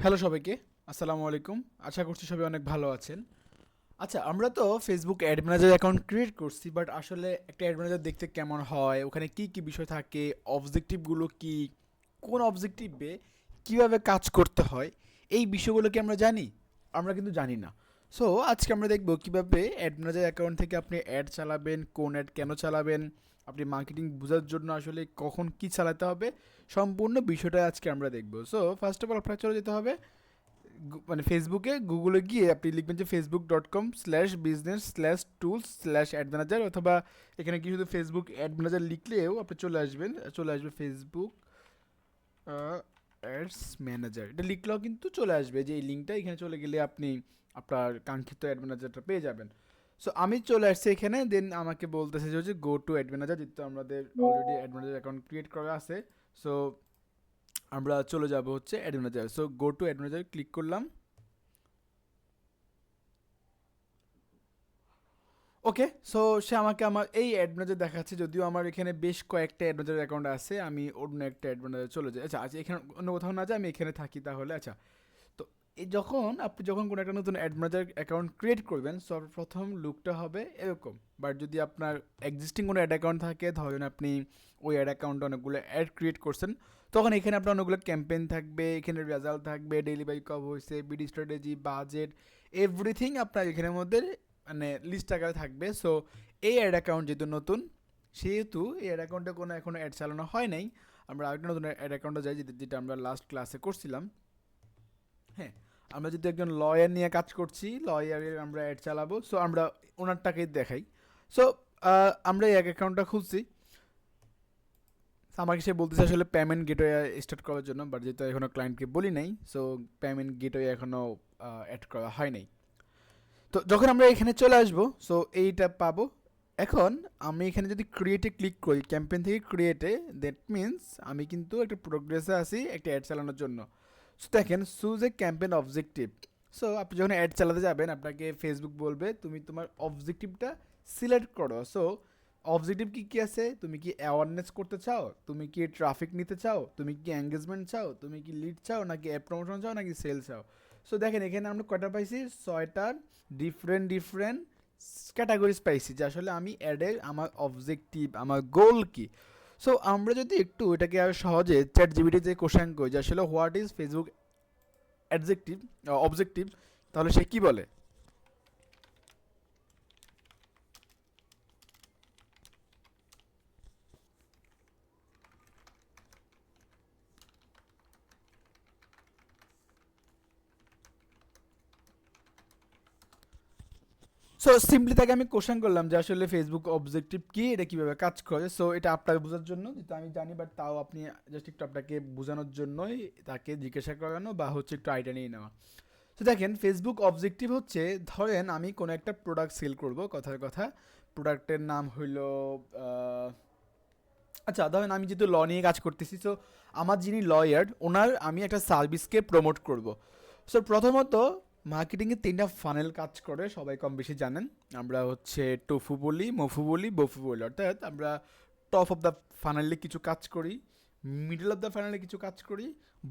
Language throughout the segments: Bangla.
হ্যালো সবাইকে, আসসালামু আলাইকুম। আশা করছি সবাই অনেক ভালো আছেন। আচ্ছা, আমরা তো Facebook ad manager account create করছি, বাট আসলে একটা অ্যাড ম্যানেজার দেখতে কেমন হয়, ওখানে কি কি বিষয় থাকে, অবজেক্টিভগুলো কি, কোন অবজেক্টিভে কিভাবে কাজ করতে হয়, এই বিষয়গুলো কি আমরা জানি? আমরা কিন্তু জানি না। সো আজকে আমরা দেখব কিভাবে অ্যাড ম্যানেজার অ্যাকাউন্ট থেকে আপনি অ্যাড চালাবেন, কোন অ্যাড কেন চালাবেন, আপনি মার্কেটিং বোঝার জন্য আসলে কখন কি চালাতে হবে, সম্পূর্ণ বিষয়টা আজকে আমরা দেখব। সো ফার্স্ট অফ অল আপনার চলে যেতে হবে মানে ফেসবুকে, গুগলে গিয়ে আপনি লিখবেন যে facebook.com/business/tools/অ্যাড ম্যানেজার, অথবা এখানে কি শুধু ফেসবুক অ্যাড ম্যানেজার লিখলেও আপনি চলে আসবে ফেসবুক অ্যাডস ম্যানেজার, এটা লিখলেও কিন্তু চলে আসবে যে এই লিঙ্কটা, এখানে চলে গেলে আপনি আপনার কাঙ্ক্ষিত অ্যাড ম্যানেজারটা পেয়ে যাবেন। সো আমি চলে আসছি এখানে, দেন আমাকে বলতেছে যে হচ্ছে গো টু অ্যাড ম্যানেজার, যেহেতু আমাদের already add manager account create করা আছে। সো আমরা চলে যাব হচ্ছে add manager. So go to add manager click করলাম। ওকে, সো সে আমাকে আমার এই অ্যাড ম্যানেজার দেখাচ্ছে, যদিও আমার এখানে বেশ কয়েকটা অ্যাড ম্যানেজার অ্যাকাউন্ট আছে, আমি অন্য একটা অ্যাড ম্যানেজার চলে যাই। আচ্ছা, এখানে অন্য কোথাও না যাই, আমি এখানে থাকি তাহলে। আচ্ছা, তো এই আপনি যখন কোনো একটা নতুন অ্যাড ম্যানেজার অ্যাকাউন্ট ক্রিয়েট করবেন, সর্বপ্রথম লুকটা হবে এরকম। বাট যদি আপনার এক্সিস্টিং কোনো অ্যাড অ্যাকাউন্ট থাকে, ধরেন আপনি ওই অ্যাড অ্যাকাউন্টে অনেকগুলো অ্যাড ক্রিয়েট করছেন, তখন এখানে আপনার অনেকগুলো ক্যাম্পেইন থাকবে, এখানে রেজাল্ট থাকবে, ডেলিভারি কব হয়েছে, বিডি স্ট্র্যাটেজি, বাজেট, এভরিথিং আপনার এখানের মধ্যে মানে লিস্ট আকারে থাকবে। সো এই অ্যাড অ্যাকাউন্ট যেহেতু নতুন, সেহেতু এই অ্যাড অ্যাকাউন্টে কোনো এখনও অ্যাড চালানো হয় নাই। আমরা আরেকটা নতুন অ্যাড অ্যাকাউন্টে যাই, যেটা আমরা লাস্ট ক্লাসে করছিলাম। হ্যাঁ, আমরা যদি একজন লয়ার নিয়ে কাজ করছি, লয়ারের আমরা অ্যাড চালাবো, সো আমরা ওনারটাকেই দেখাই। সো আমরা এই অ্যাকাউন্টটা খুলছি। আমাকে সে বলতেছে আসলে পেমেন্ট গেটওয়ে স্টার্ট করার জন্য, বাট যেহেতু এখনও ক্লায়েন্টকে বলি নাই, সো পেমেন্ট গেটওয়ে এখনও অ্যাড করা হয় নাই। তো যখন আমরা এখানে চলে আসবো, সো এইটা পাবো। এখন আমি এখানে যদি ক্রিয়েটে ক্লিক করি, ক্যাম্পেইন থেকে ক্রিয়েটে, দ্যাট মিনস আমি কিন্তু একটা প্রোগ্রেসে আছি একটা অ্যাড চালানোর জন্য। সো দেখেন, choose a campaign objective. So আপনি যখন অ্যাড চালাতে যাবেন, আপনাকে ফেসবুক বলবে তুমি তোমার অবজেক্টিভটা সিলেক্ট করো। সো অবজেক্টিভ কী কী আছে, তুমি কি অ্যাওয়ারনেস করতে চাও, তুমি কি ট্রাফিক নিতে চাও, তুমি কি এঙ্গেজমেন্ট চাও, তুমি কি লিড চাও, নাকি অ্যাড প্রমোশন চাও, নাকি সেল চাও। সো দেখেন এখানে আমরা কয়টা পাইছি, ছয়টার ডিফারেন্ট ডিফারেন্ট ক্যাটাগরিজ পাইছি, যে আসলে আমি অ্যাডের আমার অবজেক্টিভ, আমার গোল কি। সো আমরা যদি একটু এটাকে আর সহজে চ্যাট জিবিটিতে কোশ্চেন করি যে আসলে what is Facebook adjective objective, তাহলে সে কি বলে। সো সিম্পলি তাকে আমি কোশ্চেন করলাম যে আসলে ফেসবুক অবজেক্টিভ কি, এটা কীভাবে কাজ করে। সো এটা আপনাকে বোঝার জন্য, যেটা আমি জানি, বাট তাও আপনি জাস্ট একটু আপনাকে বোঝানোর জন্যই তাকে জিজ্ঞাসা করানো বা হচ্ছে একটু আইডিয়া নিয়ে নেওয়া। তো দেখেন, ফেসবুক অবজেক্টিভ হচ্ছে, ধরেন আমি কোনো একটা প্রোডাক্ট সেল করব, কথার কথা, প্রোডাক্টের নাম হইল আচ্ছা, ধরেন আমি যেহেতু ল নিয়ে কাজ করতেছি, সো আমার যিনি লয়ার, ওনার আমি একটা সার্ভিসকে প্রমোট করব। সো প্রথমত মার্কেটিংয়ে তিনটা ফানেল কাজ করে, সবাই কম বেশি জানেন। আমরা হচ্ছে টোফু বলি, মফু বলি, বফু বলি, অর্থাৎ আমরা টপ অফ দ্য ফানেলে কিছু কাজ করি, মিডল অফ দ্য ফানেলে কিছু কাজ করি,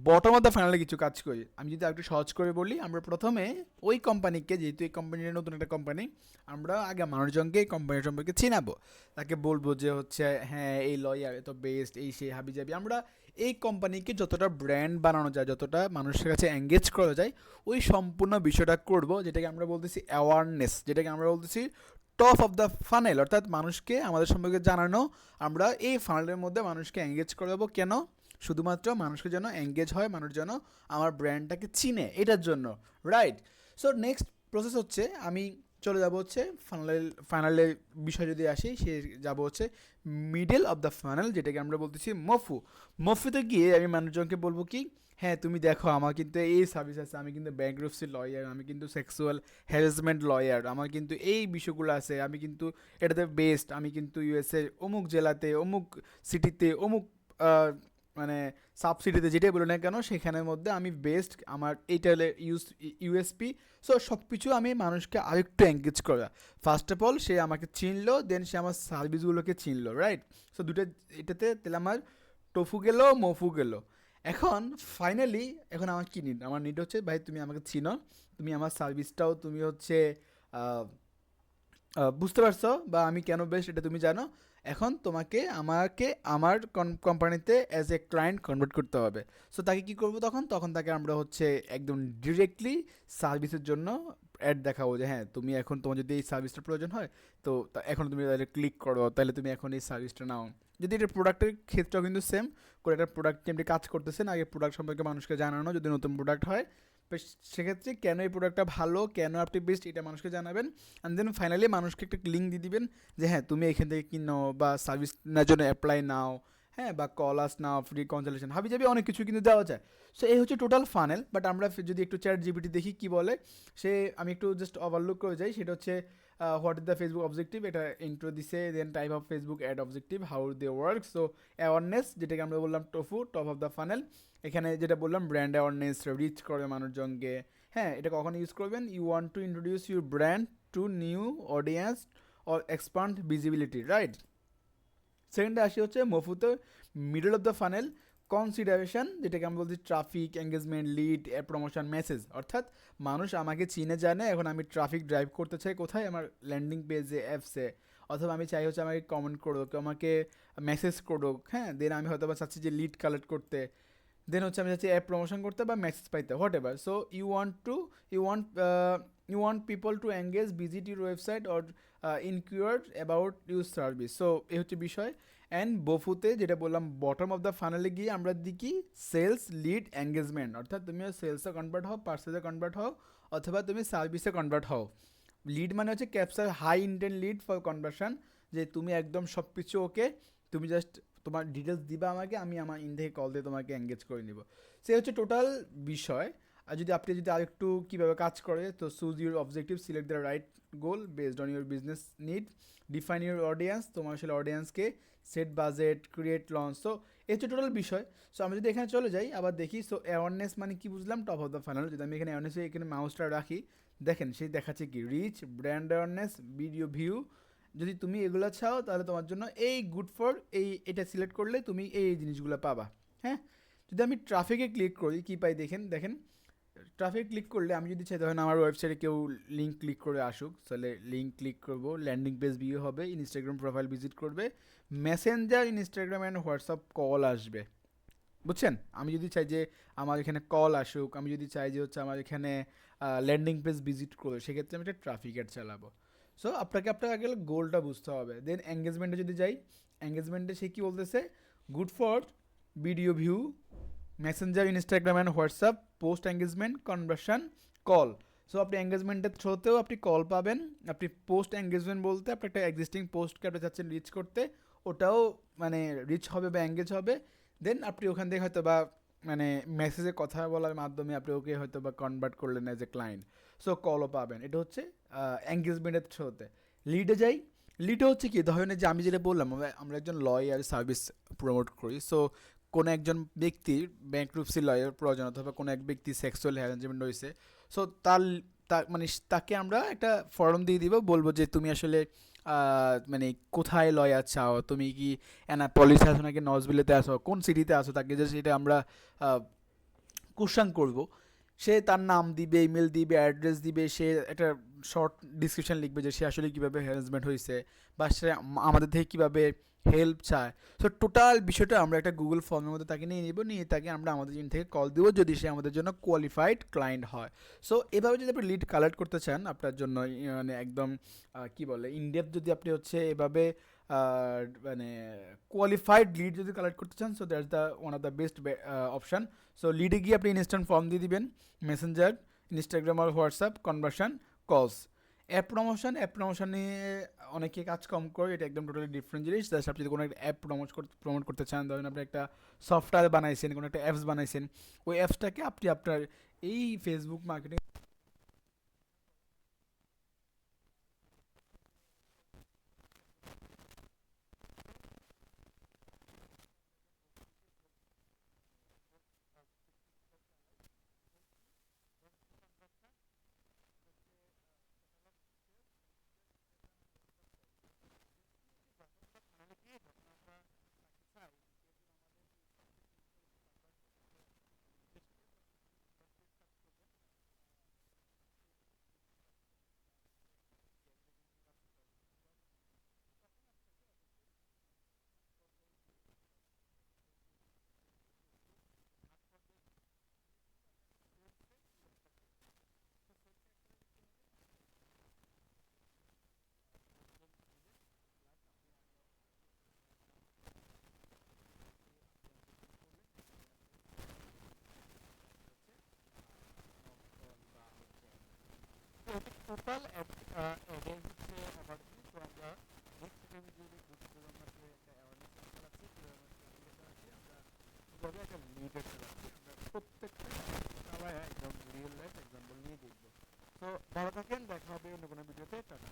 বটম অফ দ্য ফানেলে কিছু কাজ করি। আমি যদি আরেকটু সহজ করে বলি, আমরা প্রথমে ওই কোম্পানিকে, যেহেতু এই কোম্পানিটা নতুন একটা কোম্পানি, আমরা আগে মানুষজনকে এই কোম্পানি সম্পর্কে চিনাবো, তাকে বলবো যে হচ্ছে হ্যাঁ এই লয়ার এত বেস্ট, এই সেই হাবি যাবি। আমরা এই কোম্পানিকে যতটা ব্র্যান্ড বানানো যায়, যতটা মানুষের কাছে এঙ্গেজ করা যায়, ওই সম্পূর্ণ বিষয়টা করব, যেটাকে আমরা বলতেছি অ্যাওয়ারনেস, যেটাকে আমরা বলতেছি টপ অফ দ্য ফানেল, অর্থাৎ মানুষকে আমাদের সম্পর্কে জানানো। আমরা এই ফানেলের মধ্যে মানুষকে এঙ্গেজ করাবো কেন, শুধুমাত্র মানুষকে যেন এঙ্গেজ হয়, মানুষ যেন আমার ব্র্যান্ডটাকে চিনে, এটার জন্য, রাইট। সো নেক্সট প্রসেস হচ্ছে, আমি চলে যাব হচ্ছে ফাইনালের বিষয় যদি আসি, সে যাব হচ্ছে মিডল অফ দ্য ফাইনাল, যেটাকে আমরা বলতেছি মফু। মফুতে গিয়ে আমি মানুষজনকে বলবো কি, হ্যাঁ তুমি দেখো আমার কিন্তু এই সার্ভিস আছে, আমি কিন্তু ব্যাঙ্করপ্সি লয়ার, আমি কিন্তু সেক্সুয়াল হ্যারাসমেন্ট লয়ার, আমার কিন্তু এই বিষয়গুলো আছে, আমি কিন্তু এটাতে বেস্ট, আমি কিন্তু ইউএসএ অমুক জেলাতে, অমুক সিটিতে, অমুক মানে সাবসিডিতে, যেটাই বলি না কেন, সেখানের মধ্যে আমি বেস্ট, আমার এইটা হলে ইউএসপি। সো সব কিছু আমি মানুষকে আরেকটু এঙ্গেজ করা। ফার্স্ট অফ অল সে আমাকে চিনলো, দেন সে আমার সার্ভিসগুলোকে চিনলো, রাইট। সো দুটো, এটাতে তাহলে আমার টফু গেল, মফু গেল। এখন ফাইনালি এখন আমার কি নিড, আমার নিড হচ্ছে ভাই তুমি আমাকে চিনো, তুমি আমার সার্ভিসটাও তুমি হচ্ছে আহ, বুঝতে পারছো বা আমি কেন বেস্ট এটা তুমি জানো। এখন তোমাকে আমাকে আমার কোম্পানিতে অ্যাজ এ ক্লায়েন্ট কনভার্ট করতে হবে। সো তাকে কি করবো তখন, তখন তাকে আমরা হচ্ছে একদম ডিরেক্টলি সার্ভিসের জন্য অ্যাড দেখাবো যে হ্যাঁ তুমি এখন তোমার যদি এই সার্ভিসটার প্রয়োজন হয় তো এখন তুমি তাহলে ক্লিক করো, তাহলে তুমি এখন এই সার্ভিসটা নাও। যদি এটা প্রোডাক্টের ক্ষেত্রেও কিন্তু সেম করে, একটা প্রোডাক্ট আপনি কাজ করতেছেন, আগে প্রোডাক্ট সম্পর্কে মানুষকে জানানো, যদি নতুন প্রোডাক্ট হয় তো সেক্ষেত্রে কেন এই প্রোডাক্টটা ভালো, কেন আপনি বেস্ট এটা মানুষকে জানাবেন। অ্যান্ড দেন ফাইনালি মানুষকে একটা লিঙ্ক দিয়ে দিবেন যে হ্যাঁ তুমি এখান থেকে কিনো বা সার্ভিস নেওয়ার জন্য অ্যাপ্লাই নাও, হ্যাঁ বা কল আস নাও, ফ্রি কনসালটেশন হাবি যাবি অনেক কিছু কিন্তু দেওয়া যায়। সো এই হচ্ছে টোটাল ফানেল। বাট আমরা যদি একটু চ্যাট জিপিটি দেখি কি বলে, সে আমি একটু জাস্ট ওভারলুক করে যাই, সেটা হচ্ছে what is the Facebook objective, এটা ইন্ট্রো দিছে, then type of Facebook ad objective, how they work, so awareness যেটাকে আমরা বললাম TOFU, top of the funnel. এখানে যেটা বললাম ব্র্যান্ড অ্যাওয়ারনেস, রিচ করবে মানুষজনকে। হ্যাঁ এটা কখন ইউজ করবেন, you want to introduce your brand to new audience or expand visibility, right. সেকেন্ডে আসি হচ্ছে মফুতে middle of the funnel, consideration যেটাকে আমরা বলছি traffic, engagement, lead, promotion, message. অর্থাৎ মানুষ আমাকে চিনে জানে, এখন আমি ট্রাফিক ড্রাইভ করতে চাই কোথায়, আমার ল্যান্ডিং পেজে, অ্যাপসে, অথবা আমি চাই হচ্ছে আমাকে কমেন্ট করুক, আমাকে মেসেজ করুক, হ্যাঁ দেন আমি হয়তো বা চাচ্ছি যে লিড কালেক্ট করতে, দেন হচ্ছে আমি চাচ্ছি অ্যাপ প্রমোশন করতে বা মেসেজ পাইতে, whatever. So you want you want people to engage, visit your website or inquire about your service. So এই হচ্ছে বিষয়। অ্যান্ড বফুতে যেটা বললাম বটম অফ দ্য ফানেলে গিয়ে আমরা দেখি সেলস, লিড, এঙ্গেজমেন্ট, অর্থাৎ তুমিও সেলসে কনভার্ট হও, পার্সেলে কনভার্ট হও, অথবা তুমি সার্ভিসে কনভার্ট হও। লিড মানে হচ্ছে capture high intent lead for conversion, যে তুমি একদম সব কিছু ওকে, তুমি জাস্ট তোমার ডিটেলস দিবা আমাকে, আমি আমার ইন থেকে কল দিয়ে তোমাকে এঙ্গেজ করে নিব। সে হচ্ছে টোটাল বিষয়। আর যদি আপনি যদি আরেকটু কীভাবে কাজ করে, তো choose your objective, select the right goal based on your business need, define your audience, তোমার আসলে অডিয়েন্সকে, set budget, create launch. So এই হচ্ছে টোটাল বিষয়। সো আমি যদি এখানে চলে যাই আবার দেখি, সো অ্যাওয়ারনেস মানে কি বুঝলাম, টপ অফ দ্য ফাইনাল। যদি আমি এখানে অ্যাওয়ারনেসে এখানে মাউসটা রাখি, দেখেন সেই দেখাচ্ছে কি reach, brand awareness, video view. যদি তুমি এগুলো চাও তাহলে তোমার জন্য এই গুড ফর এই, এটা সিলেক্ট করলে তুমি এই জিনিসগুলো পাবা। হ্যাঁ, যদি আমি ট্রাফিকে ক্লিক করি কি পাই দেখেন, দেখেন ট্রাফিক ক্লিক করলে আমি যদি চাই ধরেন আমার ওয়েবসাইটে কেউ লিঙ্ক ক্লিক করে আসুক, তাহলে লিঙ্ক ক্লিক করব, ল্যান্ডিং পেজ ভিউ হবে, ইনস্টাগ্রাম প্রোফাইল ভিজিট করবে, Messenger, Instagram and WhatsApp call আসবে। বুঝছেন, আমি যদি চাই যে আমার এখানে কল আসুক, আমি যদি চাই যে হচ্ছে আমার এখানে ল্যান্ডিং পেজ ভিজিট করবে, সেক্ষেত্রে আমি একটা ট্রাফিক অ্যাড চালাবো। সো আপনাকে আপনার আগে গোলটা বুঝতে হবে। দেন এঙ্গেজমেন্টে যদি যাই, এঙ্গেজমেন্টে সে কী বলতেছে, good for video view, Messenger, Instagram and WhatsApp, post engagement, conversion, call. So আপনি এঙ্গেজমেন্টের থ্রুতেও আপনি কল পাবেন। আপনি পোস্ট এঙ্গেজমেন্ট বলতে আপনি একটা এক্সিস্টিং পোস্টকে আপনি চাচ্ছেন রিচ করতে, ওটাও মানে রিচ হবে বা এঙ্গেজ হবে। দেন আপনি ওখান থেকে হয়তো বা মানে মেসেজে কথা বলার মাধ্যমে আপনি ওকে হয়তো বা কনভার্ট করলেন অ্যাজ এ ক্লায়েন্ট, সো কলও পাবেন। এটা হচ্ছে এঙ্গেজমেন্টের থ্রুতে। লিডে যাই, লিডে হচ্ছে কি ধরেন যে আমি যেটা বললাম, আমরা একজন লয়ার সার্ভিস প্রমোট করি। সো কোনো একজন ব্যক্তির ব্যাংক্রুপসি লয়ের প্রয়োজন, অথবা কোনো এক ব্যক্তি সেক্সুয়াল হ্যারাসমেন্ট হয়েছে, সো তার মানে তাকে আমরা একটা ফর্ম দিয়ে দিব, বলবো যে তুমি আসলে মানে কোথায় লয়ার চাও, তুমি কি অ্যানাপলিস আসো নাকি নজবিলেতে আসো, কোন সিটিতে আসো, তাকে যে সেটা আমরা কোশ্চান করব। সে তার নাম দিবে, ইমেল দিবে, অ্যাড্রেস দিবে, সে একটা শর্ট ডিসক্রিপশন লিখবে যে সে আসলে কীভাবে হ্যারাসমেন্ট হয়েছে, বা সে আমাদের থেকে কীভাবে হেল্প চায়। সো টোটাল বিষয়টা আমরা একটা গুগল ফর্মের মধ্যে তাকে নিয়ে নিব, নিয়ে তাকে আমরা আমাদের জিন থেকে কল দিব যদি সে আমাদের জন্য কোয়ালিফাইড ক্লায়েন্ট হয়। সো এভাবে যদি আপনি লিড কালেক্ট করতে চান আপনার জন্য, মানে একদম কী বলে ইনডেপথ, যদি আপনি হচ্ছে এভাবে মানে কোয়ালিফাইড লিড যদি কালেক্ট করতে চান, so that's the one of the best option. So লিডে গিয়ে আপনি ইনস্ট্যান্ট ফর্ম দিয়ে দিবেন, মেসেঞ্জার, ইনস্টাগ্রাম আর WhatsApp, conversion, calls. App promotion নিয়ে অনেকে কাজ কম করে, এটা একদম টোটালি ডিফারেন্ট জিনিস। জাস্ট আপনি যদি কোনো একটা অ্যাপ প্রমোট করতে চান, ধরেন আপনি একটা সফটওয়্যার বানাইছেন, কোনো একটা অ্যাপস বানাইছেন, ওই অ্যাপসটাকে আপনি আপনার এই ফেসবুক মার্কেটিং টোটাল অ্যাডের হচ্ছে ওভারভিউ। তো আমরা নেক্সট একটা ভিডিওতে কিভাবে আমরা একটা অ্যাওয়ারনেস চালাচ্ছি, কিভাবে আমরা চালাচ্ছি, আমরা কিভাবে একটা লিডার চালাচ্ছি, আমরা প্রত্যেকটা চালায় একদম রিয়েল লাইফ এক্সাম্পল নিয়ে দেখবো। তো ভালো থাকেন, দেখা হবে অন্য কোনো ভিডিওতে। টাটা।